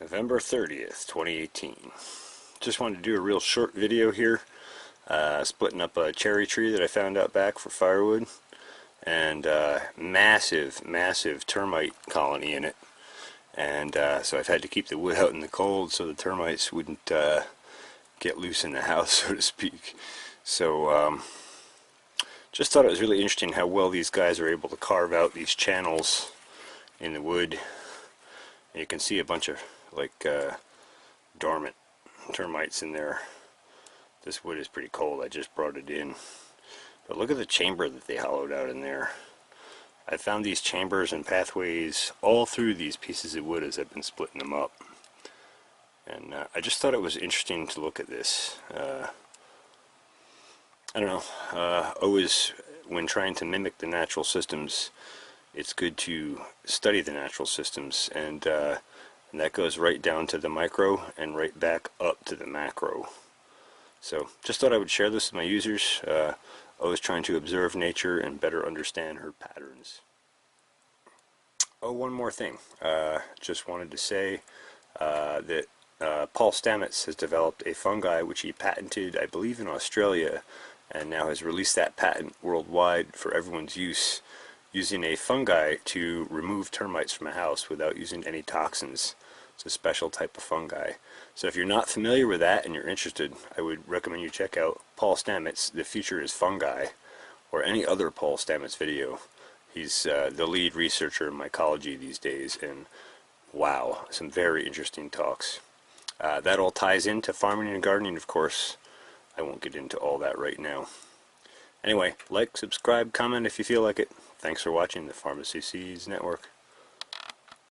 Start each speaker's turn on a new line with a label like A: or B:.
A: November 30th, 2018. Just wanted to do a real short video here, splitting up a cherry tree that I found out back for firewood, and massive termite colony in it. And so I've had to keep the wood out in the cold so the termites wouldn't get loose in the house, so to speak. So just thought it was really interesting how well these guys are able to carve out these channels in the wood. And you can see a bunch of dormant termites in there. This wood is pretty cold. I just brought it in. But look at the chamber that they hollowed out in there. I found these chambers and pathways all through these pieces of wood as I've been splitting them up. And I just thought it was interesting to look at this. I don't know, always when trying to mimic the natural systems, it's good to study the natural systems, and that goes right down to the micro and right back up to the macro. So just thought I would share this with my users. Always trying to observe nature and better understand her patterns. Oh, one more thing. Just wanted to say that Paul Stamets has developed a fungi which he patented, I believe, in Australia, and now has released that patent worldwide for everyone's use, using a fungi to remove termites from a house without using any toxins. It's a special type of fungi. So if you're not familiar with that and you're interested, I would recommend you check out Paul Stamets' The Future is Fungi, or any other Paul Stamets video. He's the lead researcher in mycology these days, and wow, some very interesting talks. That all ties into farming and gardening, of course. I won't get into all that right now. Anyway, like, subscribe, comment if you feel like it. Thanks for watching the Pharmacy Seeds Network.